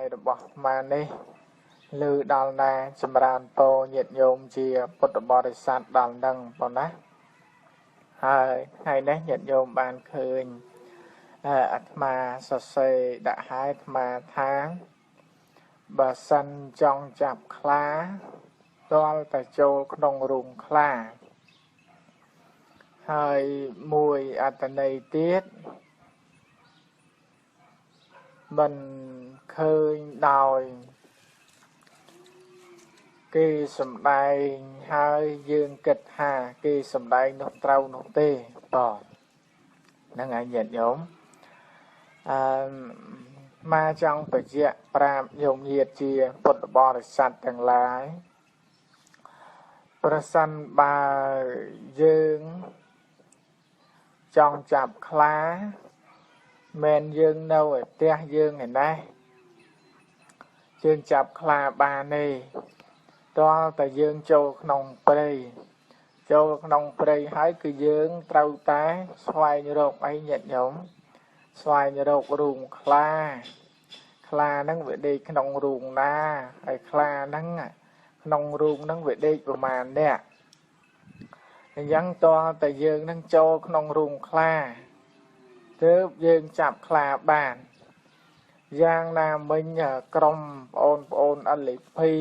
được bỏ mà nè lư đào na chìm ran tô nhiệt nhôm chia bột bò để sát đào nâng bỏ nát hai nè nhiệt nhôm bàn khơi mà sơ sê đã hai mà tháng bà sân trong chạp khá toal tại châu nông rùng khá hơi mùi này tiết mình khơi đòi kỳ sầm đài hơi dương kịch hà kỳ sầm đài nốt trâu nốt tê tỏ nó ngại nhận nhóm mà trong bậc dạ pram dùng nhiệt chia bột bò để sạchទាំងឡាយប្រសិនបើយើងចង់ចាប់ខ្លាមិនយើងនៅឯផ្ទះយើងឯណាយើងចាប់ខ្លាបានទេតើតែយើងចូលក្នុងព្រៃចូលក្នុងព្រៃហើយគឺយើងត្រូវតែស្វែងរកអីញាតិញោមស្វែងរករូងខ្លាហ្នឹងវាដេកក្នុងរូងណាហើយខ្លាហ្នឹងក្នុងរូងហ្នឹងវាដេកប្រមាណអ្នកអញ្ចឹងតើតែយើងនឹងចូលក្នុងរូងខ្លាទើបយើងចាប់ខ្លាបានយ៉ាងណាមិញក្រុមបងប្អូនអលីភី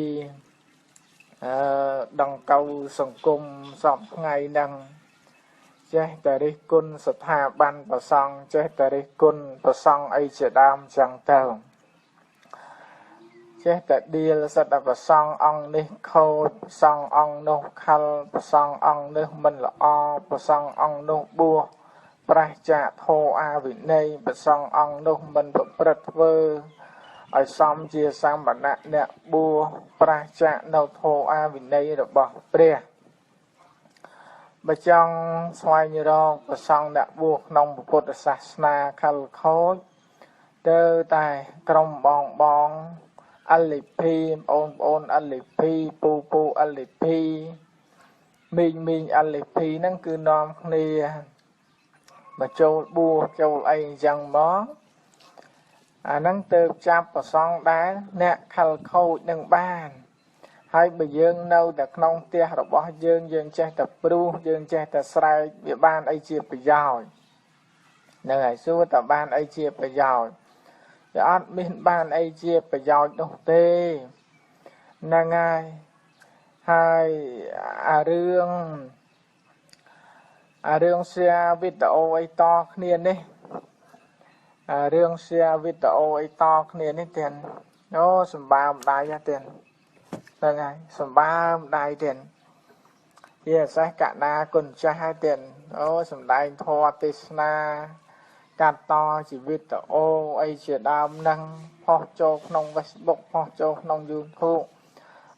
ដង្កូវសង្គមសពថ្ងៃហ្នឹងចេះតែរិះគន់ស្ថាប័នប្រសង់ចេះតែរិះគន់ប្រសង់អីជាដើមចឹងទៅចេះតែដៀលសិតតែប្រសង់អង្គនេះខូចប្រសង់អង្គនោះខលប្រសង់អង្គនេះមិនល្អប្រសង់អង្គនោះបួសប្រះចាកធោអាវិន័យប្រសង់អង្គនោះមិនប្រព្រឹត្តធ្វើឲ្យសមជាសម្បណៈអ្នកបួសប្រះចាកនៅធោអាវិន័យរបស់ព្រះបើចង់ស្វែងរកប្រសង់អ្នកបួសក្នុងពុទ្ធសាសនាខលខូចទៅតែក្រុមបងអលីភីបងប្អូនអលីភីពូអលីភីមីងអលីភីហ្នឹងគឺនាំគ្នាមកចូលបួសចូលអីអញ្ចឹងមកអាហ្នឹងទៅចាប់ប្រសង់ដែរអ្នកខលខូចនឹងបានហើយបើយើងនៅតែក្នុងផ្ទះរបស់យើងចេះតែព្រុសយើងចេះតែស្រែកវាបានអីជាប្រយោជន៍ហ្នឹងហើយសួរតើបានអីជាប្រយោជន៍វាអត់មានបានអីជាប្រយោជន៍នោះទេហ្នឹងហើយអារឿងshare វីដេអូអីតគ្នានេះរឿងshare វីដេអូអីតគ្នានេះទៀតអូសម្បើមដៃទៀតហ្នឹងហើយសម្បើមដៃទៀតជាពិសេសកណាគុណចាស់ហើយទៀតអូសម្ដែងធម៌ទេសនាកាត់តជីវិតអូអីជាដើមហ្នឹងផុសចូលក្នុង Facebook ផុសចូលក្នុង YouTube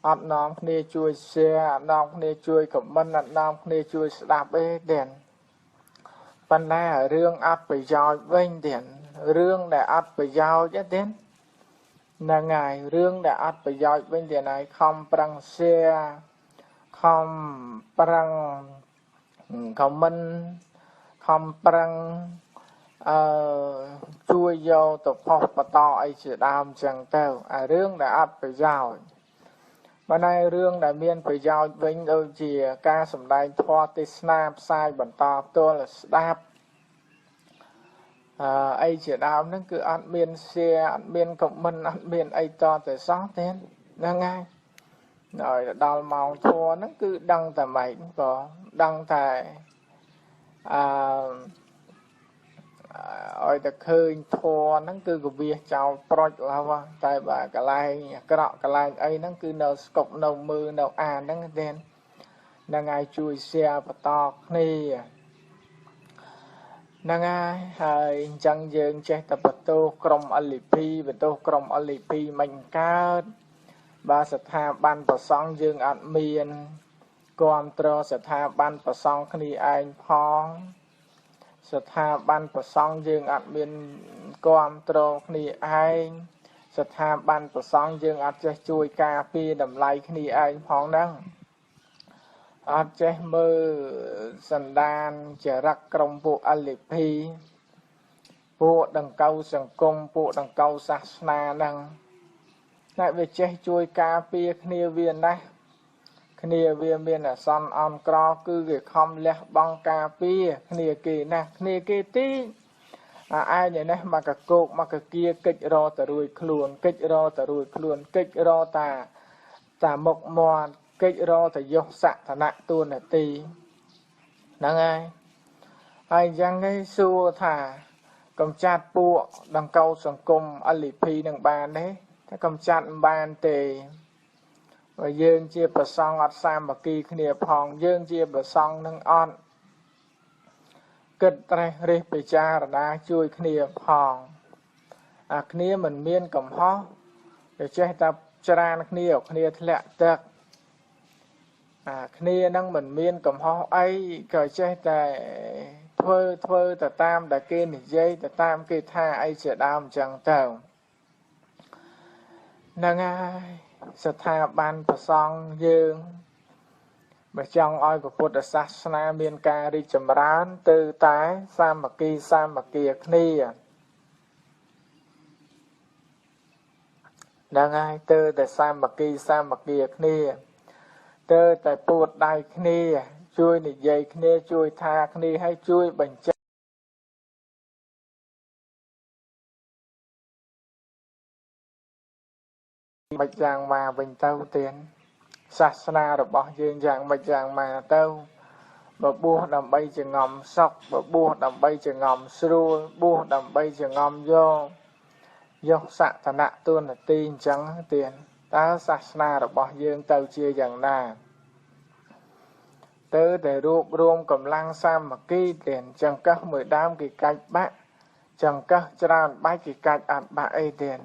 អត់នាំគ្នាជួយ share អត់នាំគ្នាជួយ comment អត់នាំគ្នាជួយស្ដាប់អីទៀតប៉ុន្តែរឿងអត់ប្រយោជន៍វិញទៀតរឿងដែលអត់ប្រយោជន៍ទៀតហ្នឹងហើយរឿងដែលអត់ប្រយោជន៍វិញទៀតហើយខំប្រឹង share ខំប្រឹង comment ខំប្រឹងជួយយកទៅផុសបន្តអីជាដើមចឹងទៅអារឿងដែលអត់ប្រយោជន៍ប៉ុន្តែរឿងដែលមានប្រយោជន៍វិញដូចជាការសម្ដែងធម៌ទេសនាផ្សាយបន្តផ្ទាល់ស្ដាប់អីជាដើមហ្នឹងគឺអត់មាន share អត់មាន comment អត់មានអីតតែសោះទេហ្នឹងហើយដល់ដល់ម៉ោងធម៌ហ្នឹងគឺដឹងតែម៉េចក៏ដឹងតែឲ្យតែឃើញធម៌ហ្នឹងគឺកវាសចោលប្រុចឡើយតែបើកន្លែងអាក្រក់កន្លែងអីហ្នឹងគឺនៅស្កប់នៅមើលនៅអានហ្នឹងទេហ្នឹងហើយជួយ share បន្តគ្នាហ្នឹងហើយអញ្ចឹងយើងចេះតែបន្ទោសក្រុម LP បន្ទោសក្រុម LP មិនកើតបើស្ថាប័នប្រសង់យើងអត់មានគ្រប់គ្រងស្ថាប័នប្រសង់គ្នាឯងផងស្ថាប័នប្រសង់យើងអត់មានគ្រប់គ្រងគ្នាឯងស្ថាប័នប្រសង់យើងអត់ចេះជួយការពារតម្លៃគ្នាឯងផងហ្នឹងអត់ចេះមើលសន្តានចរិតក្រុមពួក LP ពួកដង្កូវសង្គមពួកដង្កូវសាសនាហ្នឹង Nãy về chế chui cà phê khnia viên này khnia viên miền là son on cro cứ việc không lẽ bong cà phê khnia kỳ nè khnia kỳ tí ai vậy nè mà cả cột mà cả kia kịch ro tờ ruồi khuôn kịch ro tờ ruồi khuôn kịch ro ta mộc mòn kịch ro tờ dốc sạ thà nặng tuôn là tì nâng ai giang cái xua thà cầm chặt bộ đằng câu sòng cung ở lì phi đằng bàn đấy cái cầm chặt bàn tề và dương chia bờ sông ọt sam mà kỳ khnia phong dương chia bờ sông nâng on kết ra rê bề cha ra chui khnia phong khnia mình miên cầm hó để chơi tập cha khnia lẹ tẹt khnia nâng mình miên cầm hó ấy cởi chơi tại thơ ta tam đã kê nỉ dây ta tam kê tha ai sẽ đam chẳng tàu nâng ai sẽ tha ban bà song dương bà trong oi của Phật sát na miên ca đi chầm rán tư tái sa mà kia khnia nâng ai tư tại sa mà kia khnia tư tại Phật đại khnia chui nỉ dây khnia chui tha khnia hay chui bình chân bạch giang mà bình tâu tiền sát na rồi bỏ dương giang bạch giang mà tâu bà bua đầm bay chừng ngầm sọc bà bua đầm bay chừng ngầm sưu bua đầm bay chừng ngầm vô sạ thà nạ tuôn là tin trắng tiền ta sát na rồi bỏ dương tâu chia dạng nà tớ để rụp rôm cầm lăng sam mà kỳ tiền chẳng các 10 đám kỳ cách bác chẳng các tràn bách kỳ cách ạt bạc ấy tiền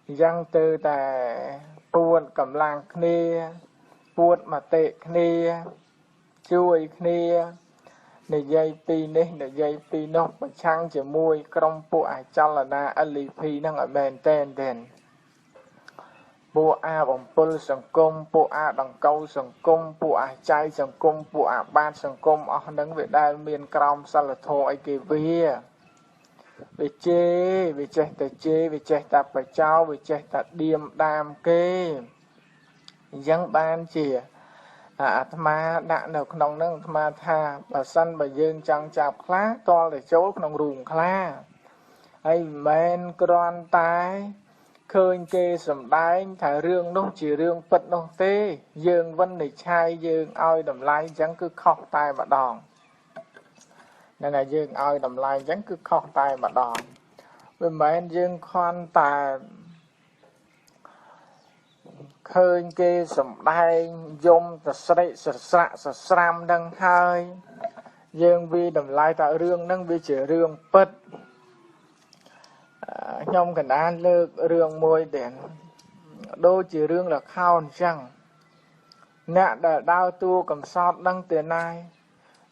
dân từ tại buồn cầm lăng khnia buồn mà tệ khnia chui khnia để dây pi này để dây pi nó mà chăng chỉ môi trong bộ ai cho là na ali phi đang ở bên tên đèn bộ a bằng pol sòng cung bộ a đằng câu sòng cung bộ a chay sòng cung bộ a ban sòng cung ở nâng về đai miền crom sao là thô ai kì vía về chế ta phải trao về chế ta điềm đam kê dân ban chỉ ma đã được nông nâng ma tha bà sân bà dương chẳng chạp khá to để chỗ nông rùm khá ấy men con tái khơi kê sầm đáy thả rương nó chỉ rương phật nó tê dương vân này chai dương oi đầm lai chẳng cứ khóc tai mà đòn nên là dương oi đầm lai chẳng cứ khóc tai mà đòn với men dương con tà khơi kê sầm đáy dông ta sram đăng hai dương vi đầm lai tạo rương nâng vi chỉ rương phật nhông cần an lược rương môi đèn đôi chỉ rương là khao chăng nè đã đau tua cầm sọt đăng tiền này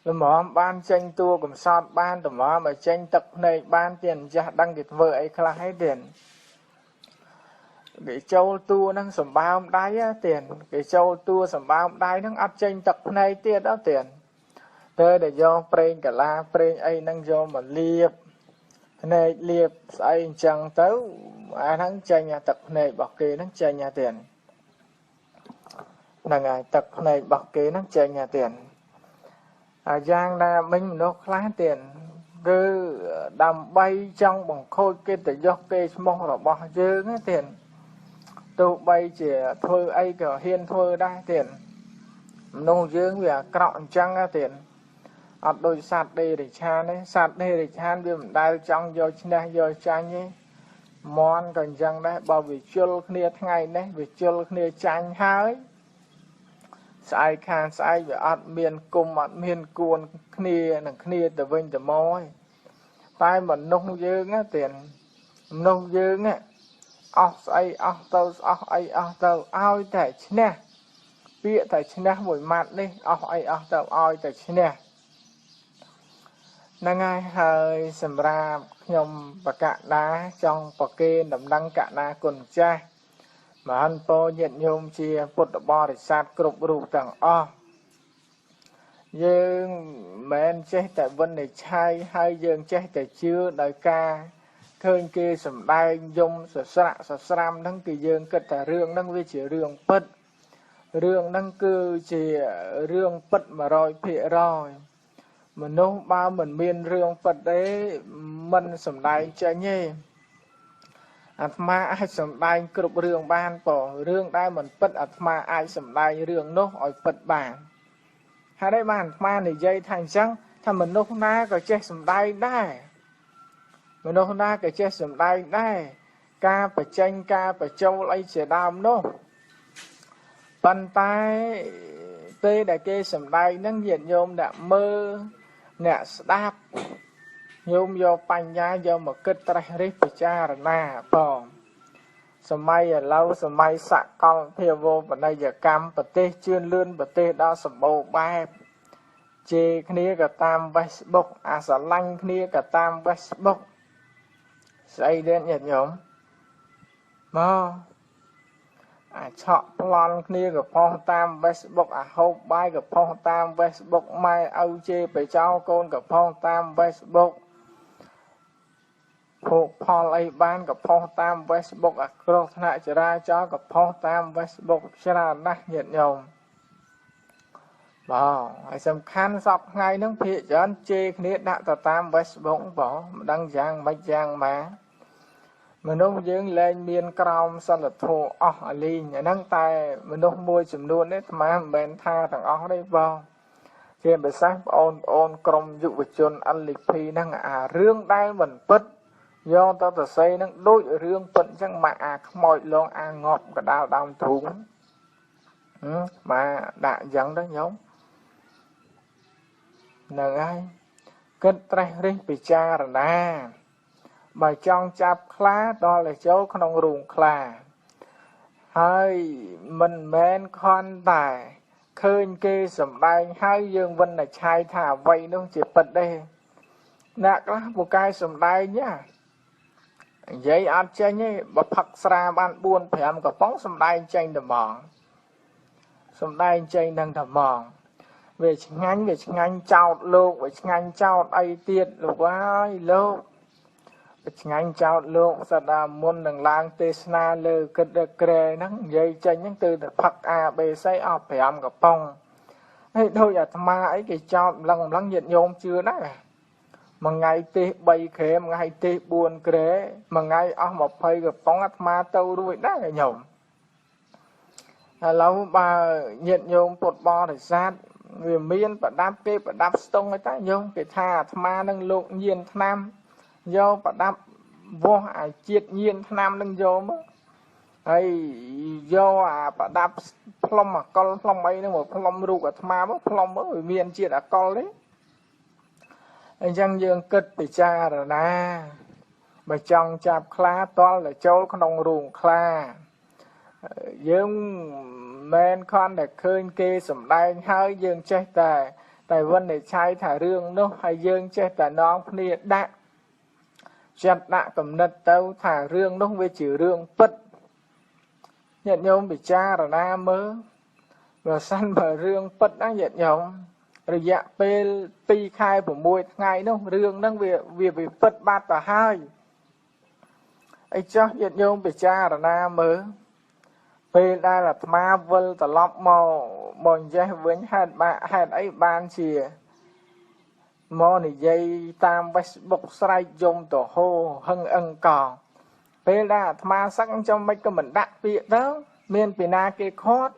mở ban tranh tua cầm sọt ban tầm mở mà tranh tập này ban tiền ra đăng kịch vợ ấy khá hết tiền cái châu tua năng sầm bao đáy tiền cái châu tua sầm bao đáy năng áp tranh tập này tiền đó tiền tôi để do preng cả la preng ấy năng do mà liệp này liệp ấy chẳng tới thắng tranh nhà tập này bọc kê năng tranh nhà tiền là ngày tập này bọc kê năng tranh nhà tiền giang là mình nó khá tiền cứ đầm bay trong bằng khôi kê để do kê mong là bỏ dư cái tiền tụ bay chỉ thôi ấy kiểu hiên thôi đa tiền nông dương về cọng trăng tiền ở đôi sạt đây để chan đấy sạt đây để chan vì mình đai trong do chan nhé món còn trăng đấy bao vì chul kia ngày đấy vì chul kia chan hơi sai khan sai về ở miền cùng ở miền cuồn kia từ bên từ môi tai mình nông dương á tiền nông dương á tao ao tại nè bịa tại nè buổi mặt đi tao ao tại nè năng ai hơi sầm ra nhom và cả đá trong bọc kê đầm đăng cả na quần cha mà anh po nhận nhôm chia bột bò để sát cục rủ tầng o dương men chết tại vân này chai hai dương chết tại chưa đời ca ឃើញគេសម្ដែងយំសស្រាក់សស្រាំហ្នឹងគឺយើងគិតថារឿងហ្នឹងវាជារឿងពិតរឿងហ្នឹងគឺជារឿងពិត 100% មនុស្សបើមិនមានរឿងពិតទេមិនសម្ដែងចេញទេអាត្មាអាចសម្ដែងគ្រប់រឿងបានប៉ុរឿងដែលមិនពិតអាត្មាអាចសម្ដែងរឿងនោះឲ្យពិតបានហើយđâyបានអាត្មានិយាយថាអញ្ចឹងថាមនុស្សណាក៏ចេះសម្ដែងដែរមនុស្សណាក៏ចេះសម្ដែងដែរការបញ្ចេញការបញ្ចូលអីជាដើមនោះប៉ុន្តែពេលដែលគេសម្ដែងហ្នឹងញាតិញោមអ្នកមើលអ្នកស្ដាប់ញោមយកបញ្ញាយកមកគិតត្រេះរិះពិចារណាបងសម័យឥឡូវសម័យសកលភាវូបនីយកម្មប្រទេសជឿនលឿនប្រទេសដ៏សម្បូរបែបជេរគ្នាក៏តាម Facebook អាស្រឡាញ់គ្នាក៏តាម Facebook ស្អីទៀតញាតិញោមមកឆក់ប្លន់គ្នាក៏ផុសតាម Facebook អាហូបបាយក៏ផុសតាម Facebook ម៉ែឪជេរបិចោកូនក៏ផុសតាម Facebook ភោគផលអីបានក៏ផុសតាម Facebook អាគ្រោះថ្នាក់ចរាចរណ៍ក៏ផុសតាម Facebook ច្រើនណាស់ញាតិញោមបងហើយសំខាន់សពថ្ងៃហ្នឹងភាគច្រើនជេរគ្នាដាក់ទៅតាម Facebook បងមិនដឹងយ៉ាងម៉េចយ៉ាងម៉ាមនុស្សយើងលែងមានក្រមសីលធម៌អស់អាលីងអាហ្នឹងតែមនុស្សមួយចំនួននេះអាត្មាមិនមែនថាទាំងអស់ទេបងជាពិសេសបងប្អូនក្រុមយុវជន LP ហ្នឹងអារឿងដែលមិនពិតយកទៅសរសេរហ្នឹងដូចរឿងពិតអញ្ចឹងមកអាខ្មោចលងអាងប់កដាលដើមទ្រូងមកដាក់អញ្ចឹងទៅញោមហ្នឹងហើយគិតត្រេះរិះពិចារណាបើចង់ចាប់ខ្លាដល់តែចូលក្នុងរូងខ្លាហើយមិនមែនខន់តែឃើញគេសម្ដែងហើយយើងវិនិច្ឆ័យថាអ្វីនោះជាពិតទេអ្នកខ្លះពូកែសម្ដែងណានិយាយអត់ចេញទេបើផឹកស្រាបាន 4-5 កំប៉ុងសម្ដែងចេញតែហ្មងសម្ដែងចេញនឹងតែហ្មងវាឆ្ងាញ់ចោតលោកវាឆ្ងាញ់ចោតអីទៀតលោកហើយលោកវាឆ្ងាញ់ចោតលោកសដាមុននឹងឡើងទេសនាលើគិតក្រែហ្នឹងនិយាយចេញហ្នឹងគឺតែផឹក ABC អស់ 5 កំប៉ុងហើយដូចអាត្មាអីគេចោតម្លឹងញាតិញោមជឿណាស់មួយថ្ងៃទេស3ក្រែមួយថ្ងៃទេស4ក្រែមួយថ្ងៃអស់ 20 កំប៉ុងអាត្មាទៅរួចដែរញោមឥឡូវបើញាតិញោមពុទ្ធបរិស័ទវាមានប្រដាប់គេប្រដាប់ស្ទង់ឲ្យតែញោមគេថាអាត្មានឹងលោកញៀនឆ្នាំយកប្រដាប់វាស់អាជាតិញៀនឆ្នាំនឹងយកមកហើយយកអាប្រដាប់ផ្លុំអកលផ្លុំអីហ្នឹងមកផ្លុំរូបអាត្មាមកផ្លុំមកវាមានជាតិអកលទេអញ្ចឹងយើងគិតពិចារណាបើចង់ចាប់ខ្លាតល់តែចូលក្នុងរូងខ្លាយើងមែនខនតែឃើញគេសម្ដែងហើយយើងចេះតែវិនិច្ឆ័យថារឿងនោះហើយយើងចេះតែនាំគ្នាដាក់ចិត្តដាក់គំនិតទៅថារឿងនោះវាជារឿងពិតញាតិញោមពិចារណាមើលបើសិនបើរឿងពិតណាញាតិញោមរយៈពេល2ខែ6ថ្ងៃនោះរឿងហ្នឹងវាពិតបាត់ទៅហើយអីចោះញាតិញោមពិចារណាមើលពេលដែលអាត្មាវិលត្រឡប់មកនិយាយវិញហេតុអីបានជាមកនិយាយតាម Facebook ស្រែកយំទៅហូហឹងអឹងកងពេលដែលអាត្មាសឹកចាំមិនក៏មិនដាក់ពាក្យទៅមានពីណាគេខាត់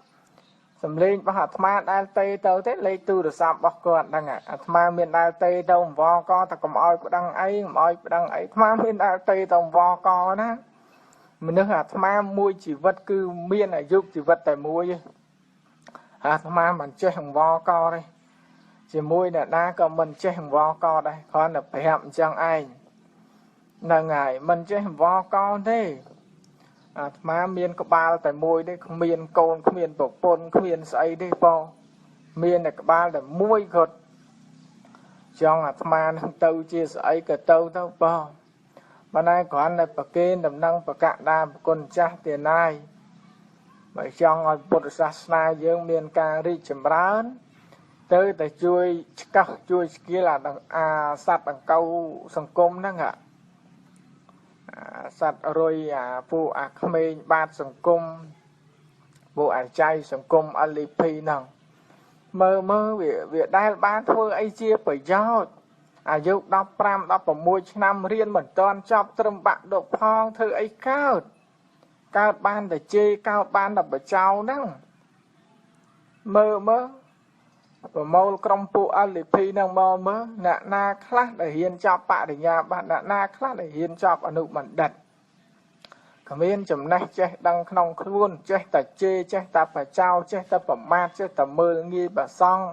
សំលេងរបស់អាត្មាដែលទៅទេលេខទូរស័ព្ទរបស់គាត់ហ្នឹងអាត្មាមានដែលទៅអង្វរកតែកុំអោយប្តឹងអីអាត្មាមានដែលទៅអង្វរកណាមនុស្សអាត្មាមួយជីវិតគឺមានអាយុជីវិតតែមួយទេអាត្មាមិនចេះអង្វរកទេជាមួយអ្នកណាក៏មិនចេះអង្វរកដែរគ្រាន់តែប្រាប់អញ្ចឹងឯងហ្នឹងហើយមិនចេះអង្វរកទេអាត្មាមានក្បាលតែមួយទេគ្មានកូនគ្មានប្រពន្ធគ្មានស្អីទេបងមានតែក្បាលតែមួយគាត់ចង់អាត្មានឹងទៅជាស្អីក៏ទៅបងប៉ុន្តែគ្រាន់តែប្រគេនដំណឹងប្រកាសដាប្រគុណចាស់ទានាយបើចង់ឲ្យពុទ្ធសាសនាយើងមានការរីកចម្រើនទៅតែជួយឆ្កឹះជួយស្គៀលអាសត្វដង្កូវសង្គមហ្នឹង สัตว์รวยผู้ក្មេងបាទសង្គមผู้ចៃសង្គមអលីភីហ្នឹងមើលវាដែលបានធ្វើអីជាប្រយោជន៍អាយុ15 16ឆ្នាំរៀនមិនទាន់ចប់ត្រឹមបាក់ដប់ផងធ្វើអីកើតបានតែជេរកើតបានតែបចោហ្នឹងមើលប្រមូលក្រុមពួក LP ហ្នឹងមកមើលអ្នកណាខ្លះដែលរៀនចប់បរិញ្ញាបត្រអ្នកណាខ្លះដែលរៀនចប់អនុបណ្ឌិតគ្មានចំណេះចេះដឹងក្នុងខ្លួនចេះតែជេរចេះតែបចោចេះតែប្រមាថចេះតែមើលងាយប្រសង់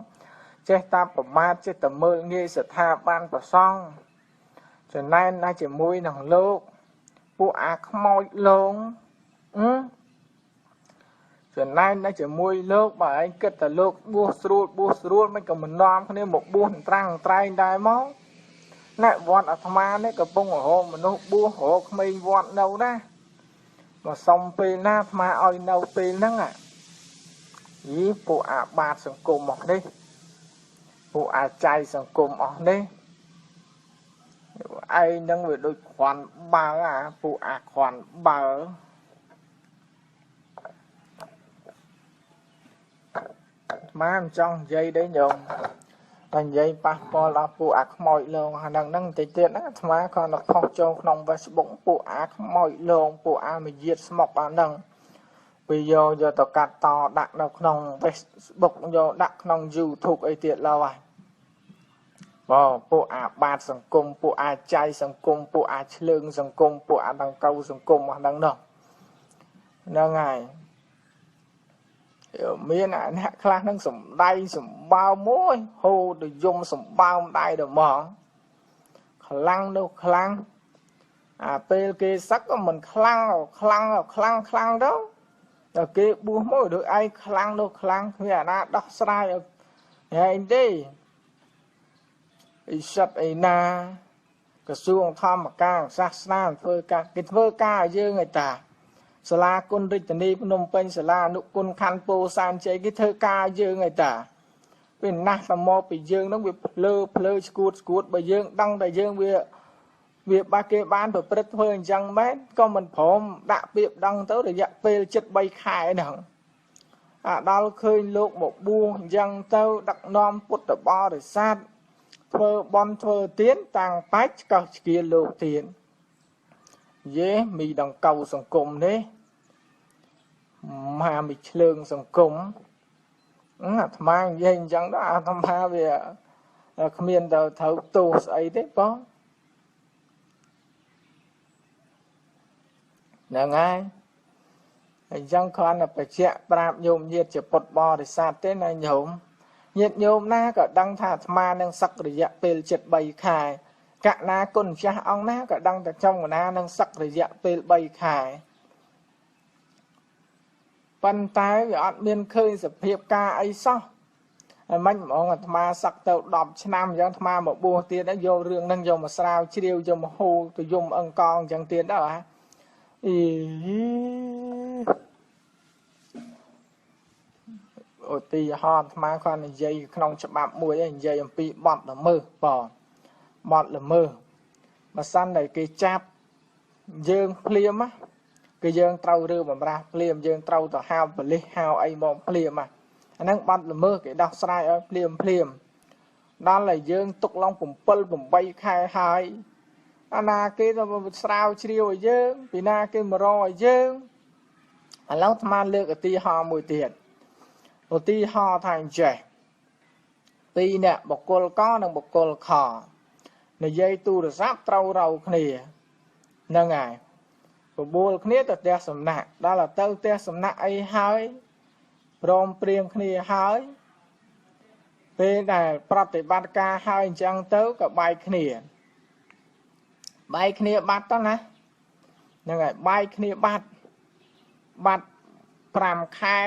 ចេះតែប្រមាថចេះតែមើលងាយស្ថាប័នប្រសង់ចំណែនណាជាមួយនឹងលោកពួកខ្មោចលងចំណែនណាជាមួយលោកបើឯងគិតតែលោកបួសស្រួលមិនក៏មិននាំគ្នាមកបួសត្រាំងត្រែងដែរមកណែវត្តអាត្មានេះកំពុងរហូតមនុស្សបួសរហូតក្មេងវត្តនៅណាមកសុំពេលណាអាត្មាឲ្យនៅពេលហ្នឹងពួកបាទសង្គមអស់នេះពួកចៃសង្គមអស់នេះឯងនឹងវាដូចគ្រាន់បើពួកគ្រាន់បើមិនចង់និយាយទេញោមតែនិយាយប៉ះពាល់ដល់ពួកខ្មោចលងហ្នឹងបន្តិចទៀតណាអាត្មាគាត់ទៅផុសចូលក្នុង Facebook ពួកខ្មោចលងពួកមយាទស្មុកហ្នឹងវាយកទៅកាត់តដាក់នៅក្នុង Facebook យកដាក់ក្នុង YouTube អីទៀតឡើយពួកបាទសង្គមពួកចៃសង្គមពួកឆ្លើងសង្គមពួកដង្កូវសង្គមហ្នឹងហ្នឹងហើយមានអ្នកខ្លះនឹងសំដៃសម្បើមមួយហូរទៅយំសម្បើមដៃទៅហ្មងខ្លាំងនោះខ្លាំងពេលគេសឹកក៏មិនខ្លាំងទៅដល់គេបួសមកដូចឯងខ្លាំងនោះខ្លាំងគ្មានអាណាដោះស្រាយឲ្យឯងទេអ៊ីសិតអីណាក្រសួងធម្មការសាសនាធ្វើការគេធ្វើការឲ្យយើងឯតាសាលាគុណរាជធានីភ្នំពេញសាលាអនុគុណខណ្ឌពោធិ៍សែនជ័យគេធ្វើការយើងឯតាពេលណាស់តែមកពីយើងនឹងវាភ្លើស្គួតបើយើងដឹងតែយើងវាបាក់គេបានប្រព្រឹត្តធ្វើអញ្ចឹងមែនក៏មិនព្រមដាក់ពាក្យដឹងទៅរយៈពេល7-3ខែហ្នឹងដល់ឃើញលោកមកបួសអញ្ចឹងទៅដឹកនាំពុទ្ធបរិស័ទធ្វើបន់ធ្វើទានតាំងបាច់ឆ្កោះឆ្កៀលលោកទានយេមីដង្កូវសង្គមនេះមកមីឆ្លើងសង្គមអាត្មានិយាយអញ្ចឹងដល់អាត្មាវាគ្មានទៅត្រូវទោសស្អីទេបងហ្នឹងហើយអញ្ចឹងគ្រាន់តែបញ្ជាក់ប្រាប់ញោមញាតិជាពុទ្ធបរិស័ទទេណាញោមញាតិញោមណាក៏ដឹងថាអាត្មានឹងសឹករយៈពេល7-3ខែកណាគុណចាស់អង្គណាក៏ដឹងតែចំកណានឹងសឹករយៈពេល3ខែប៉ុន្តែវាអត់មានឃើញសភាពការអីសោះហើយមិនហ្មងអាត្មាសឹកទៅ10ឆ្នាំអញ្ចឹងអាត្មាមកបួសទៀតយករឿងហ្នឹងយកមកស្រាវជ្រាវយកមកហូរទៅយំអង្កងអញ្ចឹងទៀតដែរឧទាហរណ៍អាត្មាគាត់និយាយក្នុងច្បាប់មួយនិយាយអំពីបទល្មើសបទល្មើសបើសិនតែគេចាប់យើងភ្លាមគឺយើងត្រូវរើបំរាស់ភ្លាមយើងត្រូវទៅហៅប៉ូលីសហៅអីមកភ្លាមអាហ្នឹងបទល្មើសគេដោះស្រាយឲ្យភ្លាមដល់តែយើងទុកឡង7-8ខែហើយអាណាគេទៅស្រាវជ្រាវឲ្យយើងពីណាគេមករកឲ្យយើងឥឡូវអាត្មាលើកឧទាហរណ៍មួយទៀតឧទាហរណ៍ថាអញ្ចេះពីរអ្នកបុគ្គលកនិងបុគ្គលខនិយាយទូរស័ព្ទត្រូវរៅគ្នាហ្នឹងហើយបបួលគ្នាទៅផ្ទះសំណាក់ដល់ទៅផ្ទះសំណាក់អីហើយព្រមព្រៀងគ្នាហើយពេលដែលប្រតិបត្តិការហើយអញ្ចឹងទៅក៏បែកគ្នាបាត់ទៅណាហ្នឹងហើយបែកគ្នាបាត់5ខែ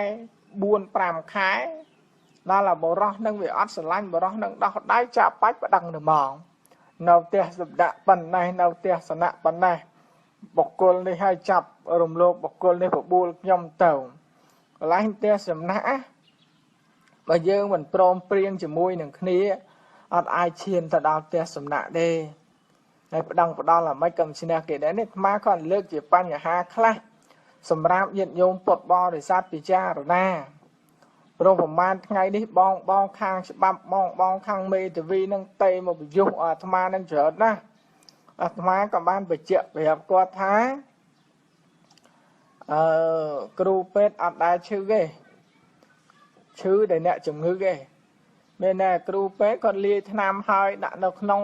4-5ខែដល់បរោះនឹងវាអត់ស្រឡាញ់បរោះនឹងដោះដៃចាប់បាច់បដិងទៅមកនៅផ្ទះសម្ដាក់ប៉ុណ្ណេះនៅផ្ទះសំណាក់ប៉ុណ្ណេះបុគ្គលនេះឲ្យចាប់រំលោភបុគ្គលនេះបបួលខ្ញុំទៅកន្លែងផ្ទះសំណាក់បើយើងមិនព្រមព្រៀងជាមួយនឹងគ្នាអត់អាចឈានទៅដល់ផ្ទះសំណាក់ទេ ហើយផ្ដង់ផ្ដល់làមិនកំឈ្នះគេដែរនេះអាត្មាគាត់លើកជាបញ្ហាខ្លះសម្រាប់ញាតិញោមពុទ្ធបរិស័ទពិចារណាព្រោះប្រហែលថ្ងៃនេះបងខាងច្បាប់បងខាងមេធាវីនឹងតេមកប្រយុទ្ធអាត្មានឹងច្រើនណាស់អាត្មាក៏បានបញ្ជាក់ប្រាប់គាត់ថាគ្រូពេទ្យអត់ដែលឈឺទេឈឺតែអ្នកជំងឺទេមានតែគ្រូពេទ្យគាត់លាយថ្នាំហើយដាក់នៅក្នុង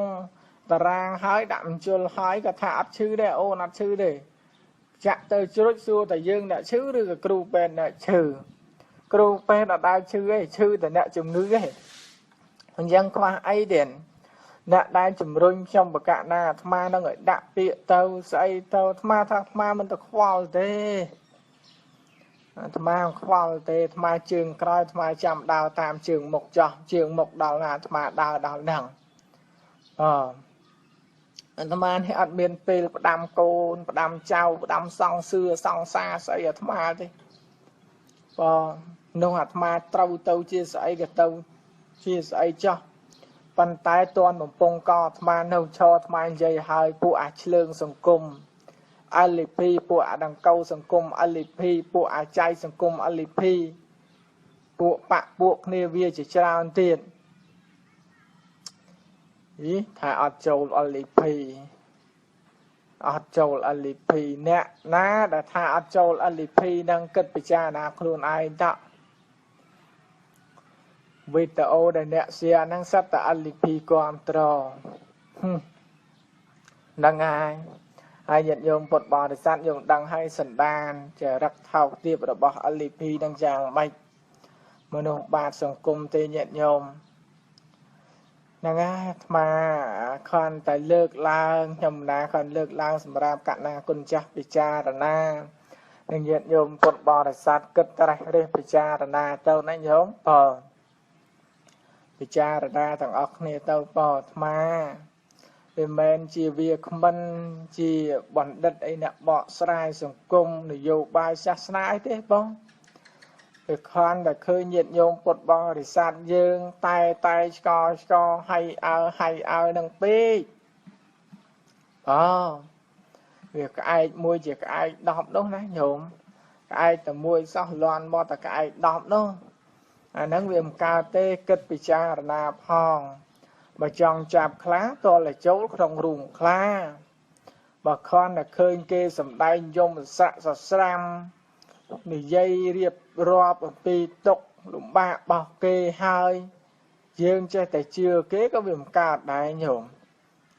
តារាងហើយដាក់បញ្ជុលហើយក៏ថាអត់ឈឺដែរអូនអត់ឈឺទេចាក់ទៅជ្រុចសួរតែយើងអ្នកឈឺឬក៏គ្រូពេទ្យអ្នកឈឺគ្រូពេទ្យអត់ដែលឈឺទេឈឺតែអ្នកជំងឺទេអញ្ចឹងខ្វះអីទៀតអ្នកដែលជំរុញខ្ញុំបកណាអាត្មានឹងឲ្យដាក់ពាក្យទៅស្អីទៅអាត្មាថាអាត្មាមិនទៅខ្វល់ទេអាត្មាខ្វល់ទេអាត្មាជើងក្រោយអាត្មាចាំដើរតាមជើងមុខចោះជើងមុខដល់ណាអាត្មាដើរដល់ហ្នឹងអាត្មានេះអត់មានពេលផ្ដាំកូនផ្ដាំចៅផ្ដាំសង្សឿសង្សារស្អីអាត្មាទេនោះអាត្មាត្រូវទៅជាស្អីក៏ទៅជាស្អីចោះប៉ុន្តែតនបំពង់កអាត្មានៅឈរអាត្មានិយាយឲ្យពួកអាឆ្លើងសង្គមLP ពួកអាដង្កូវសង្គម LP ពួកអាច័យសង្គម LP ពួកបកពួកគ្នាវាជាច្រើនទៀតថាអត់ចូល LP អត់ចូល LP អ្នកណាដែលថាអត់ចូល LP នឹងគិតពិចារណាខ្លួនឯងតវីដេអូដែលអ្នកសៀហ្នឹងសិតតែ LP គ្រប់ត្រហ្នឹងហើយញាតិញោមពុទ្ធបរិស័ទយើងដឹងហើយសន្តានចរិតថោកទាបរបស់ LP នឹងយ៉ាងម៉េចមនុស្សបាទសង្គមទេញាតិញោមហ្នឹងហើយអាត្មាខនតែលើកឡើងខ្ញុំណាខនលើកឡើងសម្រាប់កណាគុណចាស់ពិចារណានឹងញាតិញោមពុទ្ធបរិស័ទគិតត្រេះរិះពិចារណាទៅណាញោមពិចារណាទាំងអស់គ្នាទៅអាត្មាវាមិនជាវាគ្មិនជាបណ្ឌិតអីអ្នកបកស្រាយសង្គមនយោបាយសាសនាអីទេបងវាខនតែឃើញញាតិញោមពុទ្ធបរិស័ទយើងតែឆ្កហើយអើនឹងពេកវាក្អែកមួយជាក្អែក10នោះណាញោមក្អែកតែមួយសោះលន់មកតែក្អែក10នោះអាហ្នឹងវាមិនកើតទេគិតពិចារណាផងបើចង់ចាប់ខ្លាតលចូលក្នុងរូងខ្លាបើខនតែឃើញគេសំដែងយមស័កសស្រាំនិយាយរៀបរាប់អំពីទុកលំបាករបស់គេហើយយើងចេះតែជឿគេក៏វាមិនកើតដែរញោម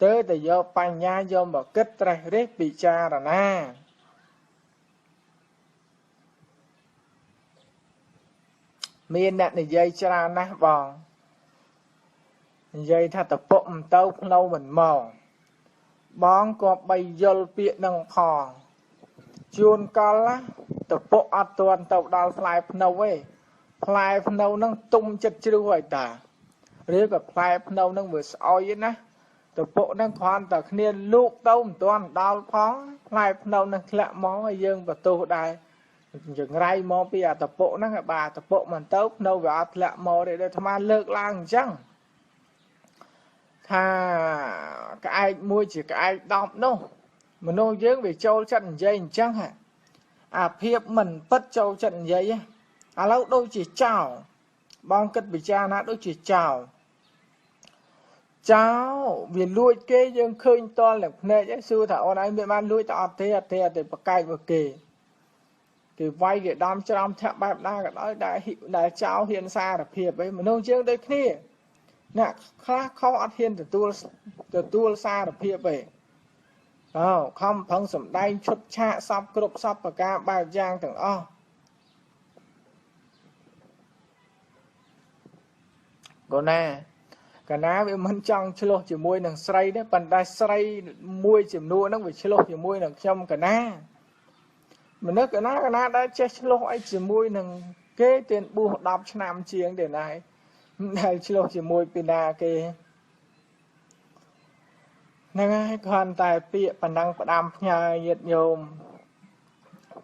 ទៅតែយកបញ្ញាយកមកគិតត្រេះរិះពិចារណាមានអ្នកនិយាយច្រើនណាស់បងនិយាយថាតពុកមិនទៅភ្នៅមិនមកបងក៏បីយល់ពាក្យនឹងផងជួនកលតពុកអត់ទាន់ទៅដល់ផ្លែភ្នៅទេផ្លែភ្នៅនឹងទុំចិត្តជ្រៅហើយតាឬក៏ផ្លែភ្នៅនឹងវាស្អុយណាតពុកនឹងគ្រាន់តែគ្នាលូកទៅមិនទាន់ដល់ផងផ្លែភ្នៅនឹងធ្លាក់មកហើយយើងបន្ទោសដែរយើងរៃមកពីអាតពុកហ្នឹងបាទតពុកមិនទៅភ្នៅវាអត់ធ្លាក់មកទេដែលអាត្មាលើកឡើងអញ្ចឹងថាក្អែកមួយជាក្អែក10នោះមនុស្សយើងវាចូលចិត្តនិយាយអញ្ចឹងអាភាពមិនពិតចូលចិត្តនិយាយឥឡូវដូចជាចោលបងគិតពិចារណាដូចជាចោលវាលួចគេយើងឃើញតលនឹងភ្នែកឯងសួរថាអូនឯងមានបានលួចតអត់ទេតែបកែកមកគេវាយគេដំច្រំធាក់បែបណាក៏ដោយដែលចោលហ៊ានសារភាពឯងមនុស្សយើងដូចគ្នាអ្នកខ្លះខុសអត់ហ៊ានទទួលសារភាពឯងខំប្រឹងសម្ដែងឈុតឆាកសពគ្រប់សពប្រការបែបយ៉ាងទាំងអស់កណាវាមិនចង់ឆ្លោះជាមួយនឹងស្រីទេប៉ុន្តែស្រីមួយចំនួនហ្នឹងវាឆ្លោះជាមួយនឹងខ្ញុំកណាមនុស្សកណាដែលចេះឆ្លោះអីជាមួយនឹងគេទានបួស10ឆ្នាំជាងទេណាដែលឆ្លោះជាមួយពីណាគេហ្នឹងហើយគ្រាន់តែពាក្យបណ្ដឹងផ្ដាំផ្ញើញាតិញោម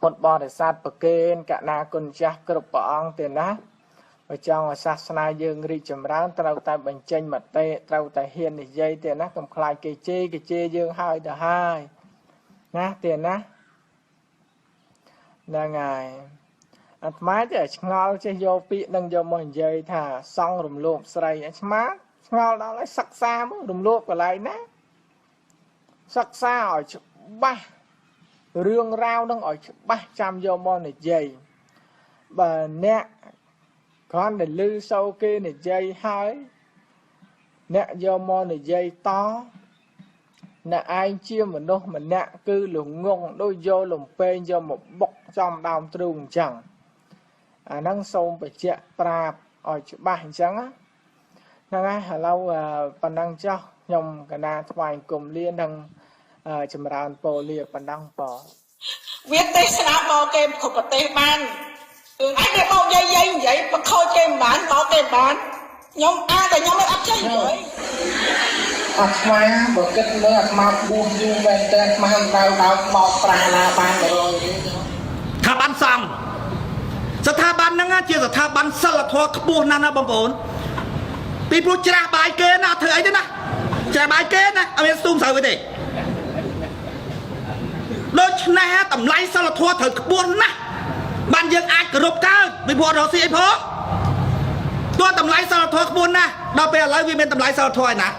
ពុទ្ធបរិស័ទប្រគេនកណាគុណចាស់គ្រប់ព្រះអង្គទេណាប trong sát na dương ri chấm rán trâu tay bánh chanh mặt tê trâu tay hiền thì dây tiền á cầm khai cái chê dương hai đờ hai nè tiền á là ngày máy để ngao chơi vô bị nâng vô mọi dây thả xong rùm lụm sợi má ngao đó lấy sắc xa mới rùm lụm vào lại nè sắc xa ở ba rương rau đang ở 300 vô môn này dày bà nè con để lư sâu kia này dây hai nè vô môn này dây to nè ai chia mà đâu mà nè cứ lùng ngung đôi vô lùng phê vô một bọc trong đào trùng chẳng năng sâu phải chạy prap ở chỗ bài chẳng á năng ai hà lâu phần năng cho nhom cả na thoại cùng liên năng chấm rán bò liệt phần năng bò Việt tây sna bò kem của bờ tây ban anh để bò dây vậy mà khôi kem bán bò kem bán nhom tại nhom mới ấp chơi rồi mai bữa kết nữa mà buông dương về tên mà đào bò prà là ban rồi thà ban xongสถาบันนั่งเชื่อสถาบันสลัดทอขบวนนั่นนะบางคนปีพูดจะบายเกณฑ์นะเธอไอ้เจ้านะจะบายเกณฑ์นะเอาไปซูมใส่ไว้ดิโดยชนะต่ำไรสลัดทอเธอขบวนนะบ้านยังอาจกระรบก้าวไม่พอเราสิไอ้พ่อตัวต่ำไรสลัดทอขบวนนะเราไปอะไรวิเมียนต่ำไรสลัดทอนะ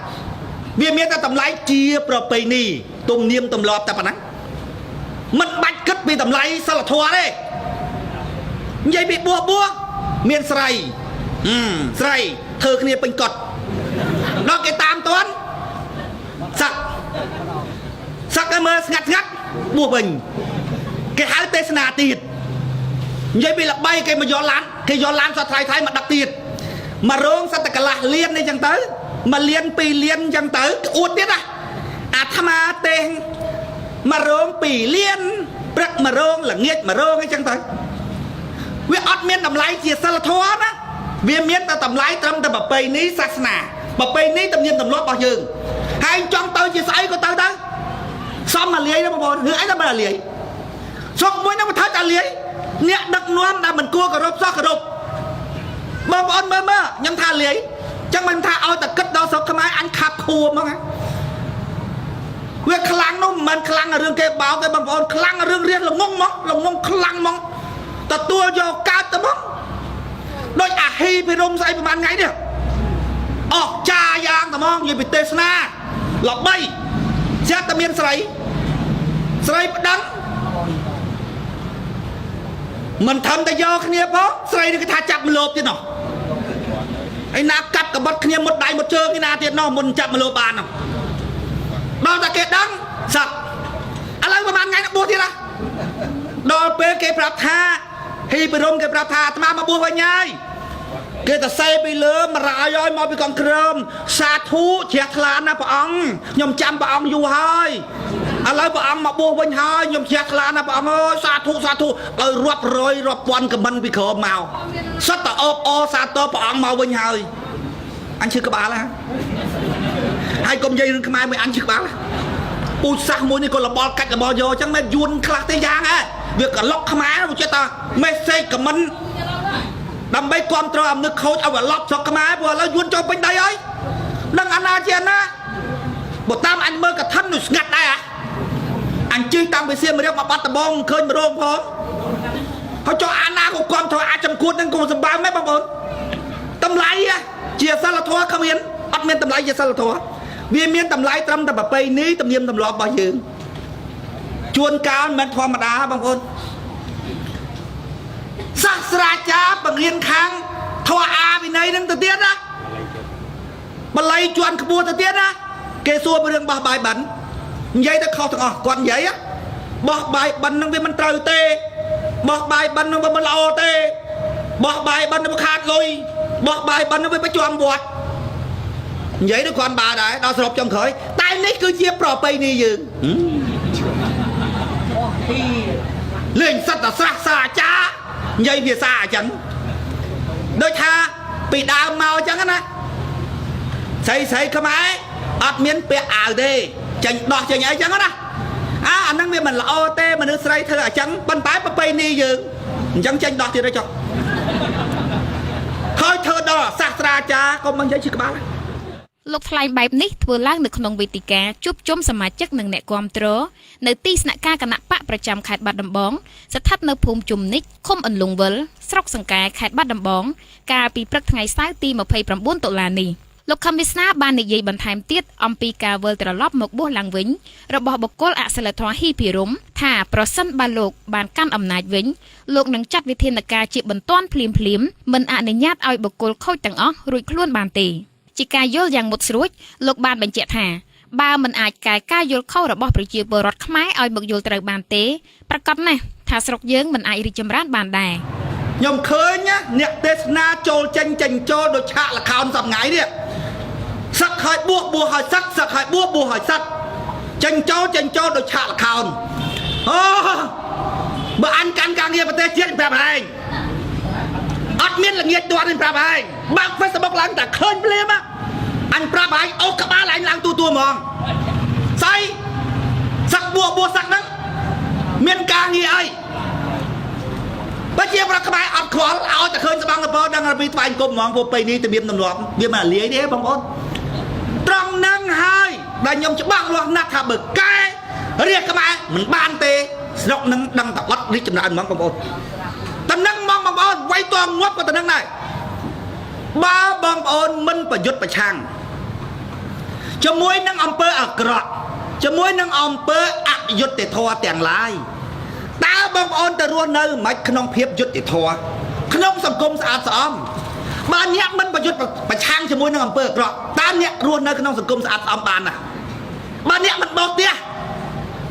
วิเมียนแต่ต่ำไรเจียประเพณีตุ่มเนียมตุ่มหลอบแต่ปะนั้นมันบัดกัดไปต่ำไรสลัดทอเลยยัยbị bua miền sài sài thơ kiaเป็นกดนอกcái tam toán sắc cái mơ ngắt bua bình cái hai tê sna tiệtยัยbị là bay cái mà gió lán sao thái mà đặc tiệt mà rong sao tất cả là liên đây chẳng tới mà liên pì liên chẳng tới uất biết à tham à tên mà rong pì liên bật mà rong là nghiệt mà rong hay chẳng tớiวิอดเมียนตำไลเจียสลัดทอนะเวียนเมียนแต่ตำไลตำแต่แบบไปนี้ศาสนาแบบไปนี้ตำเนียมตำรวจบอกยืงให้จ้องเตยเจียใส่ก็เตยตั้งซ้อมมาเลี้ยนะบอลหรือไอ้นั่นมาเลี้ยชกมวยนั่นมาทัดอะไรเนี่ยดักน้อมน่ะมันกลัวกระรบซอกกระรบบอลเมื่อยังท่าเลี้ยจังมันท่าเอาแต่กึศดาวสกไม้อันขับคูมั้งเวียคลังนุ่มมันคลังเรื่องเก็บเบาเก็บบอลคลังเรื่องเรียนหลงงมั้งหลงงคลังมั้งแต่ตัวโยกาตะมั้งโดยอาฮีไปรมใส่ประมาณไงเนี่ยออกจายางตะมั้งยังไปเตสนาหลอกใบเจ้าตะเมียนใส่ประดังมันทำแต่ยอขเนียเพราะใส่ในกระทาจับมันโลบจีเนาะไอ้นากัดกับบัดขเนียหมดได้หมดเชิงไอ้นาเตียนนอมันจับมันโลบานเนาะดาวตะเกียดังสักอะไรประมาณไงนะบัวทีละดอเปเกปรับท่าฮีไปรมเกปรับท่าทำมาบัวไว้ไงเกตเซไปเลื่อมรายย้อยมาไปกองเคริมสาธุเฉียดลานนะพระองค์ยมจำพระองค์อยู่ให้อะไรพระองค์มาบัวไว้ให้ยมเฉียดลานนะพระองค์สาธุรวบรอยรวบวันกับมันไปขอเมาสัตตะโอสาตพระองค์มาไว้ให้อันชื่อกบาละให้กรมใหญ่เรื่องขมายไม่อันชื่อกบาละปูสักมวยนี่ก็ระบอลกัดระบอลโยจังแม่ยุนคลาสเตียงอ่ะเวียกับล็อกขมายนะผู้เจ้าตาไม่ใช่กับมันดำใบความตรอมนึกเขาเอาแบบล็อกสอกขมายพอแล้วยุนจอเป็นได้เอ้ยดังอนาเจียนนะบทตามอันเมื่อกับท่านหนุ่มงัดได้อะอันจีตามไปเสียมาเรียกมาปัตตบงเคยมาโรงพร้อมเขาจออาณาของความทออาจำควรนั่งกงสบายไหมบางคนตำไรอะเจียสารทัวขมิ้นอัดเมียนตำไรเจียสารทัวเวียนเมียนตำไรตำแต่แบบไปนี้ตำเนียมตำรอบบ่ยืนชวนการมันธรรมดาบางคนศาสตราจารย์บางเรียนค้างทว่าอาไปไหนนั่งตะเตียนนะมาไล่ชวนขบวนตะเตียนนะเกซัวไปเรื่องบ่าใบบันยัยตะเข้าถึงก่อนยัยอะบ่าใบบันนั่งไปมันเตยเตะบ่าใบบันนั่งไปมันละอเตะบ่าใบบันนั่งไปขาดลอยบ่าใบบันนั่งไปจวงบวชยัยด้วยความบาได้ดาวสลบจำเคยตายนี่คือเจี๊ยบปลอบไปนี่ยืนเรื่องสัตว์สาจ้ายัยเบียซาจังโดยท่าปีดาวเมาจังนะใส่ขมายอัดเมียนเปียอ่าวเดจังดอกจังไงจังนะอันนั้นเมียมันละอเต้มันนึกใส่เธอจังปันตายไปนี่ยืนจังดอกที่ได้จบข ហើយធ្វើដល់សាស្ត្រាចារ្យក៏មិននិយាយជាក្បាល លោកថ្លែងបែបនេះធ្វើឡើងនៅក្នុងវេទិកាជួបជុំសមាជិកនិងអ្នកគាំទ្រនៅទីស្នាក់ការគណៈបកប្រចាំខេត្តបាត់ដំបងស្ថិតនៅភូមិជុំនិចឃុំអន្លង់វិលស្រុកសង្កែខេត្តបាត់ដំបងកាលពីព្រឹកថ្ងៃសៅរ៍ទី29តុលានេះលោកខំវាសនាបាននិយាយបន្ថែមទៀតអំពីការវិលត្រឡប់មកបួសឡើងវិញរបស់បុគ្គលអសិលធម៌ហ៊ីភិរមថាប្រសិនបើលោកបានកាន់អំណាចវិញលោកនឹងចាត់វិធានការជាបន្ទាន់ភ្លាមៗមិនអនុញ្ញាតឲ្យបុគ្គលខូចទាំងអស់រួចខ្លួនបានទេជាការយល់យ៉ាងមុតស្រួចលោកបានបញ្ជាក់ថាបើមិនអាចកែការយល់ខុសរបស់ប្រជាពលរដ្ឋខ្មែរឲ្យមកយល់ត្រូវបានទេប្រកាសណាស់ថាស្រុកយើងមិនអាចរីកចម្រើនបានដែរ ខ្ញុំឃើញណាអ្នកទេសនាចូលចេញចូលដូចឆាកលខោនសប្ងៃនេះសឹកហើយបួសហើយសឹកហើយបួសហើយសឹកចេញចូលដូចឆាកលខោនអូបើអញកាន់ការងារប្រទេសជាតិប្រាប់ឯងអត់មានល្ងាចទាត់នេះប្រាប់ឯងបើក Facebook ឡើងតែឃើញភ្លាមអញប្រាប់ឯងអូក្បាលឯងឡើងទូហ្មងស្អីសឹកបួសសឹកហ្នឹងមានការងារអី បើជាប្រខ្មែរអត់ខ្វល់ឲ្យតែឃើញស្បង់កពើដឹងពីថ្វាយគុំហ្មងពួកពេលនេះទៅមានទម្លាប់វាមិនលាយទេបងប្អូនត្រង់ហ្នឹងហើយដែលខ្ញុំច្បាស់លាស់ណាស់ថាបើកែរាជខ្មែរមិនបានទេស្រុកនឹងដឹងតែអត់រីកចម្រើនហ្មងបងប្អូនតែនឹងហ្មងបងប្អូនវាយតងងាប់ក៏តែនឹងដែរបើបងប្អូនមិនប្រយុទ្ធប្រឆាំងជាមួយនឹងអំពើអាក្រក់ជាមួយនឹងអំពើអយុត្តិធម៌ទាំងឡាយ តើបងប្អូនទៅរស់នៅមិនក្នុងភាពយុត្តិធម៌ក្នុងសង្គមស្អាតស្អំបើអ្នកមិនប្រយុទ្ធប្រឆាំងជាមួយនឹងអំពើអាក្រក់តើអ្នករស់នៅក្នុងសង្គមស្អាតស្អំបានណាបើអ្នកមិនបោះផ្ទះ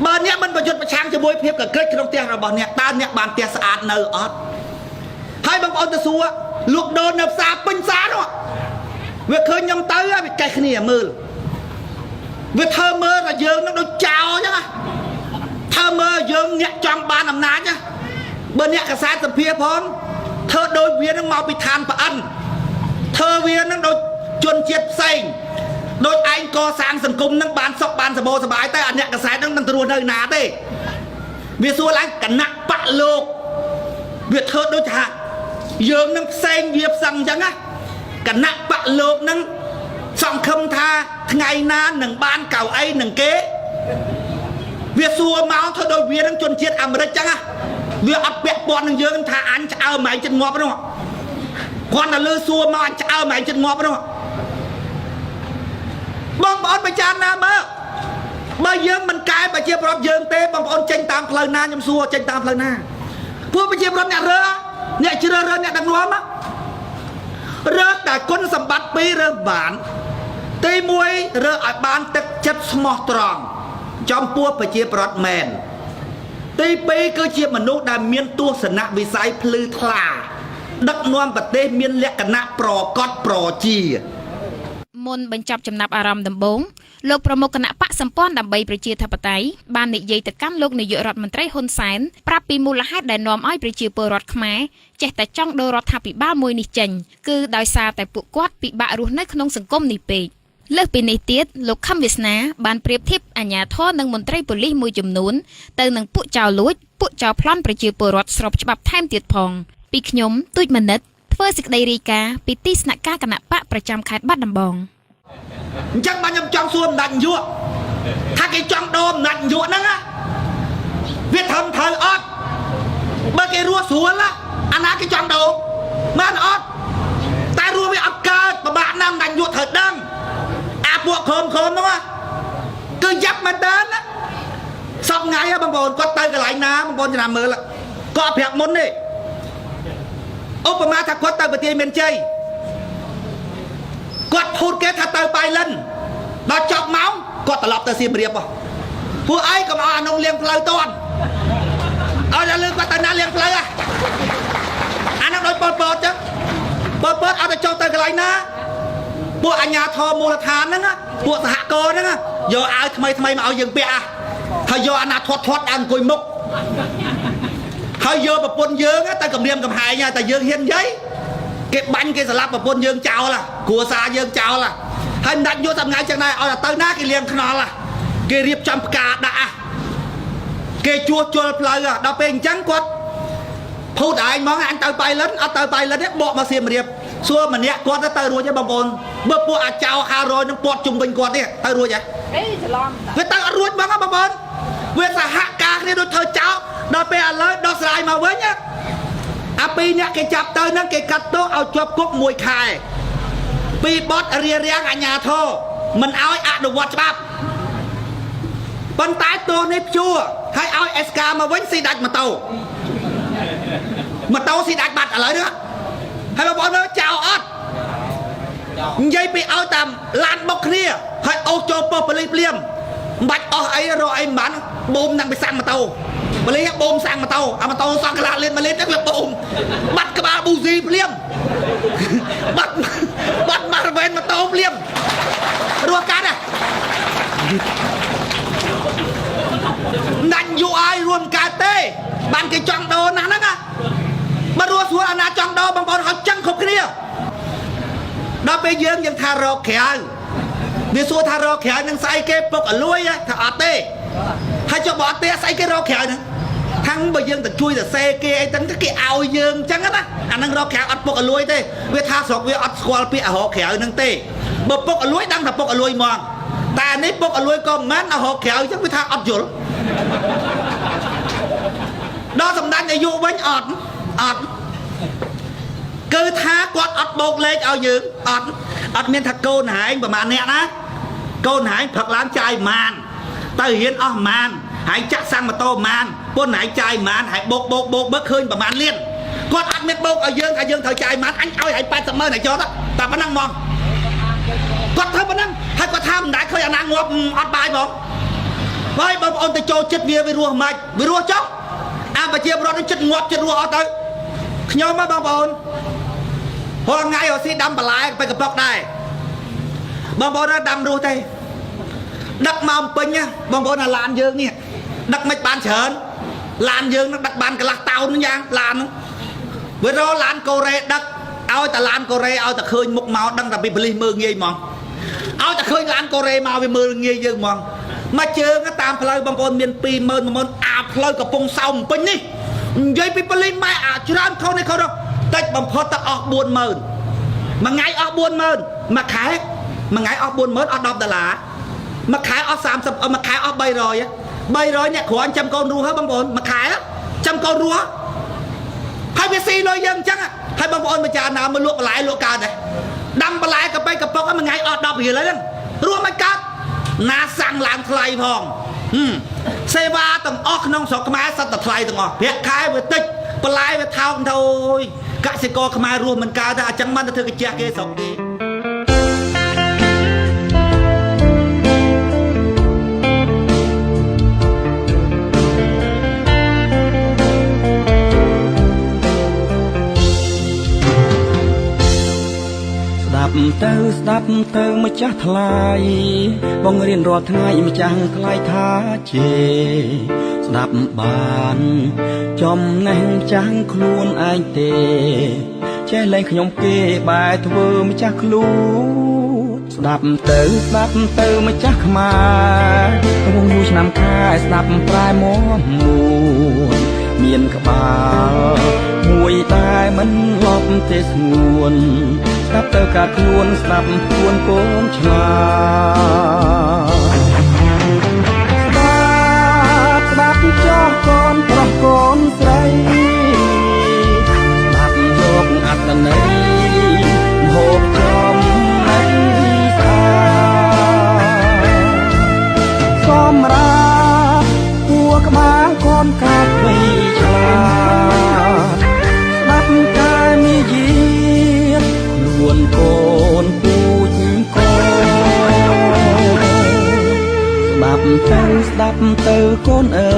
បើអ្នកមិនប្រយុទ្ធប្រឆាំងជាមួយភាពកក្រិចក្នុងផ្ទះរបស់អ្នកតើអ្នកបានផ្ទះស្អាតនៅអត់ហើយបងប្អូនទៅសួរលក់ដូរនៅផ្សារពេញផ្សារនោះវាឃើញខ្ញុំទៅវាកេះគ្នាមើលវាធ្វើមើលថាយើងនឹងដូចចោលអញ្ចឹងណា ធ្វើមើលយើងអ្នកចង់បានអំណាចណាបើអ្នកកសែតសភាផងធ្វើដូចវានឹងមកពីឋានប្រអិនធ្វើវានឹងដូចជនជាតិផ្សេងដូចឯងកសាងសង្គមនឹងបានសុខបានសបายតែអ្នកកសែតនឹងមិនទៅរស់នៅណាទេវាសួរឡើងគណៈបកលោកវាធ្វើដូចថាយើងនឹងផ្សេងវាផ្សឹងអញ្ចឹងណាគណៈបកលោកនឹងសង្ឃឹមថាថ្ងៃណានឹងបានកៅអីនឹងគេ វាសួរមកធ្វើដូចវានឹងជនជាតិអាមេរិកចឹងណាវាអត់ពាក់ព័ន្ធនឹងយើងថាអញឆ្អើម៉ែចិត្តងាប់នោះគាត់ទៅលើសួរមកអញឆ្អើម៉ែចិត្តងាប់នោះបងប្អូនប្រចាំណាមើលបើយើងមិនកែប្រជាប្រដ្ឋយើងទេបងប្អូនចេញតាមផ្លូវណាខ្ញុំសួរចេញតាមផ្លូវណាពួកប្រជាប្រដ្ឋអ្នករើអ្នកជ្រើសរើសអ្នកដឹកនាំរើសតែគុណសម្បត្តិពីររើសបានទី1រើសឲ្យបានទឹកចិត្តស្មោះត្រង់ ចំពោះប្រជាប្រដ្ឋមែនទី2គឺជាមនុស្សដែលមានទស្សនវិស័យភ្លឺថ្លាដឹកនាំប្រទេសមានលក្ខណៈប្រកបប្រជា មុនបញ្ចប់ចំណាប់អារម្មណ៍ដំបូងលោកប្រមុខគណៈបកសម្ព័ន្ធដើម្បីប្រជាធិបតេយ្យបាននិយាយទៅកាន់លោកនាយករដ្ឋមន្ត្រីហ៊ុនសែនប្រាប់ពីមូលហេតុដែលនាំឲ្យប្រជាពលរដ្ឋខ្មែរចេះតែចង់ដូររដ្ឋាភិបាលមួយនេះចេញគឺដោយសារតែពួកគាត់ពិបាករស់នៅក្នុងសង្គមនេះពេក លើសពីនេះទៀតលោកខំវាសនាបានប្រៀបធៀបអាជ្ញាធរនិងមន្ត្រីប៉ូលីសមួយចំនួនទៅនឹងពួកចៅលួចពួកចៅប្លន់ប្រជាពលរដ្ឋស្របច្បាប់ថែមទៀតផងពីខ្ញុំទូចមនិតធ្វើសេចក្តីរាយការណ៍ពីទីស្នាក់ការគណៈបកប្រចាំខេត្តបាត់ដំបង អញ្ចឹងបានខ្ញុំចង់សួរអំណាចនយោបាយថាគេចង់ដូរអំណាចនយោបាយហ្នឹងណាវាធំត្រូវអត់បើគេរស់ស្រួលណាអាណាគេចង់ដូរបានអត់តែរស់វាអត់កើតពិបាកណាស់អំណាចនយោបាយត្រូវដឹង អាពួកខំនោះគឺយ៉ាប់មែនតើសពថ្ងៃបងប្អូនគាត់ទៅកន្លែងណាបងប្អូនចំណាំមើលគាត់ប្រាប់មុនទេឧបមាថាគាត់ទៅប្រទេសមានជ័យគាត់ភូតគេថាទៅបៃលិនដល់ចប់ម៉ោងគាត់ត្រឡប់ទៅសៀមរាបពួកឯងកុំឲ្យអានោះលៀងផ្លូវតន់ឲ្យតែលឺគាត់ទៅណាលៀងផ្លូវអានោះដូចប៉ុលពតចឹងប៉ុលពតអត់ទៅចុះទៅកន្លែងណា ពួកអាជ្ញាធរមូលដ្ឋានហ្នឹងពួកសហគមន៍ហ្នឹងយកអាវថ្មីមកឲ្យយើងពាក់ហើយយកអាណាធាត់ដល់អង្គុយមុខហើយយកប្រពន្ធយើងទៅគម្រាមកំហែងតែយើងហ៊ាននិយាយគេបាញ់គេស្លាប់ប្រពន្ធយើងចោលគ្រួសារយើងចោលហើយមិនដាច់យកសម្ងាយចឹងដែរឲ្យទៅណាគេលៀងខ្នល់គេរៀបចំផ្កាដាក់គេជួសជុលផ្លូវដល់ពេលអញ្ចឹងគាត់ភូតឯងហ្មងអញទៅបៃលិនអត់ទៅបៃលិនទេបកមកសៀមរាប សួរម្នាក់គាត់ទៅរួចទេបងប្អូនបើពួកអាចៅ500នឹងពាត់ជុំវិញគាត់ទេទៅរួចហ៎ច្រឡំវាទៅអត់រួចបងបងប្អូនវាសហការគ្នាដូចធ្វើចោលដល់ពេលឥឡូវដោះស្រាយមកវិញអាពីរអ្នកគេចាប់ទៅហ្នឹងគេកាត់ទោសឲ្យជាប់គុក1 ខែពីបទរារាំងអាជ្ញាធរមិនឲ្យអនុវត្តច្បាប់ប៉ុន្តែទោសនេះព្យួរហើយឲ្យ SK មកវិញស៊ីដាច់ម៉ូតូស៊ីដាច់បាត់ឥឡូវនេះហើយបងប្អូនមើលចោលអត់និយាយពីឲ្យតាមឡានបុកគ្នាហើយអូសចូលប៉ុស្តិ៍ប៉ូលីសភ្លាមមិនបាច់អស់អីរកអីមិនបានបូមនឹងไปសាំងម៉ូតូប៉ូលីសបូមសាំងម៉ូតូអាម៉ូតូសង់កន្លះលៀន1លីត្រទៅវាបូមបាត់ក្បាលប៊ូស៊ីភ្លាមបាត់មកវេនម៉ូតូភ្លាមរស់កាត់ណាញ់យូរឲ្យរួមកើតទេបានគេចង់ដូរណាស់ហ្នឹងបើរស់ស្រួលអាណាចង់ដូរបងប្អូនឲ្យចឹងគ្រប់គ្នាដល់ពេលយើងថារកក្រៅវាសួរថារកក្រៅនឹងស្អីគេពុកអលួយថាអត់ទេហើយចុះបើអត់ទេស្អីគេរកក្រៅហ្នឹងខាងបើយើងទៅជួយទៅសេគេអីហ្នឹងគេឲ្យយើងចឹងណាអាហ្នឹងរកក្រៅអត់ពុកអលួយទេវាថាស្រុកវាអត់ស្គាល់ពាក្យរកក្រៅហ្នឹងទេបើពុកអលួយដឹងថាពុកអលួយហ្មងតែនេះពុកអលួយក៏មិនរកក្រៅចឹងវាថាអត់យល់ដល់សម្ដេចនាយកវិញអត់គឺថាគាត់អត់បោកលេខឲ្យយើងអត់មានថាកូនហែងប្រហែលអ្នកណាកូនហែងផឹកឡើងចាយម៉ានទៅរៀនអស់ម៉ានហើយចាក់សាំងម៉ូតូម៉ានពុនហែងចាយម៉ានហើយបោកបើឃើញប្រហែលលានគាត់អត់មានបោកឲ្យយើងថាយើងត្រូវចាយម៉ានអញឲ្យឲ្យ80ម៉ឺនឲ្យចោលតែប៉ុណ្ណឹងហ្មងគាត់ធ្វើប៉ុណ្ណឹងហើយគាត់ថាមិនដែរឃើញអាណាងាប់អត់បាយហ្មងហើយបងប្អូនទៅចូលចិត្តវារស់មិនវារស់ចុះអាប្រជាពលរដ្ឋចិត្តងាប់ចិត្តរស់អត់ទៅខ្ញុំមកបងប្អូនហល់ថ្ងៃរស៊ីដាំបន្លែទៅកំប៉ុកដែរបងប្អូនដាំរស់ទេដឹកមកពេញបងប្អូនអាឡានយើងនេះដឹកមិនបានច្រើនឡានយើងនឹងដឹកបានកន្លះតោនយ៉ាងឡានហ្នឹងវារកឡានកូរ៉េដឹកឲ្យតែឡានកូរ៉េឲ្យតែឃើញមុខមកដឹងតែពីប៉ូលីសមើលងាយហ្មងឲ្យតែឃើញឡានកូរ៉េមកវាមើលងាយយើងហ្មងមកជើងតាមផ្លូវបងប្អូនមាន20000អាផ្លូវកំពង់សោមពេញនេះនិយាយពីប៉ូលីសម៉ែអាច្រើនខុសនេះខុសតិចបំផុតទៅអស់40000មួយថ្ងៃអស់40000មួយខែមួយថ្ងៃអស់40000អស់$10មួយខែអស់30មួយខែអស់300អ្នកគ្រាន់ចាំកូនរស់ហើយបងប្អូនមួយខែចាំកូនរស់ហើយវាស៊ីលុយយើងអញ្ចឹងហើយបងប្អូនពិចារណាមើលលក់បន្លែលក់កើតដែរដាំបន្លែកប៉ៃកប៉ុកមួយថ្ងៃអស់10រៀលហើយហ្នឹងរស់មិនកើតណាសាំងឡើងថ្លៃផងសេវាទាំងអស់ក្នុងស្រុកខ្មែរសត្វតែថ្លៃទាំងអស់ប្រាក់ខែវាតិចបន្លែវាថោកទៅអូយកសិករខ្មែររស់មិនកើតទេអញ្ចឹងមិនទៅធ្វើកាជះគេស្រុកគេស្ដាប់ទៅម្ចាស់ថ្លៃបងរៀនរាល់ថ្ងៃម្ចាស់ថ្លៃថាជេស្ដាប់បានចំណេះចាំងខ្លួនឯងទេចេះលែងខ្ញុំគេបែរធ្វើម្ចាស់ខ្លួនស្ដាប់ទៅម្ចាស់ខ្មែរវងយូរឆ្នាំខែស្ដាប់ប្រែមមួនមានក្បាលមួយតែមិនលប់ទេស្ងួនស្ដាប់ទៅកាខ្លួនស្ដាប់ខ្លួនកូនឆ្លាស្ដាប់ចោះកូនប្រុសកូនស្រីស្ដាប់យកអត្តន័យហូបចំនៃស្អាសម្រាប់ពួរក្បាលកូនកាត់បីឆ្លាស្ដាប់កាយមាយាខ្លួនកូនពូជកូនស្ដាប់ទៅកូនអើ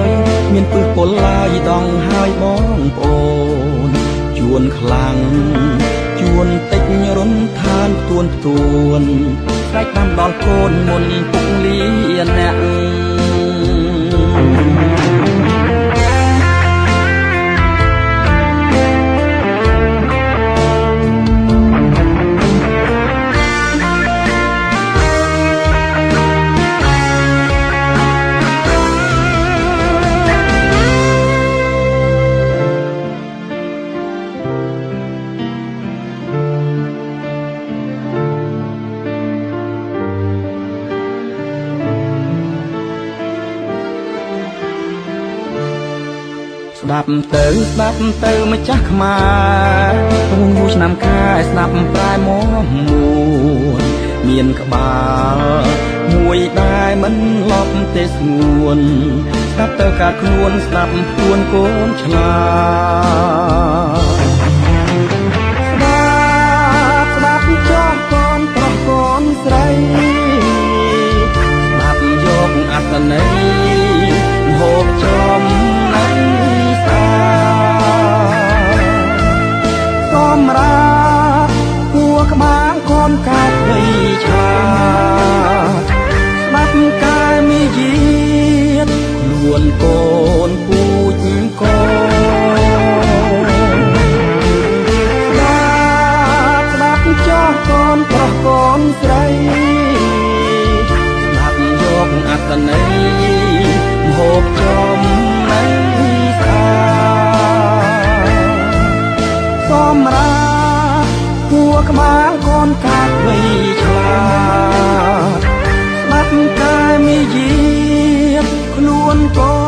យមានពឹសពលឡាយដងហើយបងប្អូនជួនខ្លាំងជួនតិចរុនឋានទួនស្រេចតាមដល់កូនមុនពុកលីអ្នក ដាប់ទៅម្ចាស់ខ្មែរពងយូរឆ្នាំខែស្ដាប់ប្រែមមួនមានក្បាលមួយដែលមិនលប់ទេស្ងួនស្ដាប់ទៅកាត់ខ្លួនស្ដាប់ខ្លួនកូនឆ្លាស្ដាប់ចោះកូនប្រុសកូនស្រីស្ដាប់យកអត្តន័យហូបចំនៃសាសម្រាប់គួរក្បាលកូនកាត់វៃឆាស្ដាប់កាយមីជាតិខ្លួនកូនពូជកូនស្ដាប់ចោះកូនប្រុសកូនស្រីស្ដាប់យកអត្តន័យហូបចំនៃសាសម្រាប់គួរក្បាលកូនកាត់វៃឆ្លាតស្ដាប់កាយមីជាតិខ្លួនកូន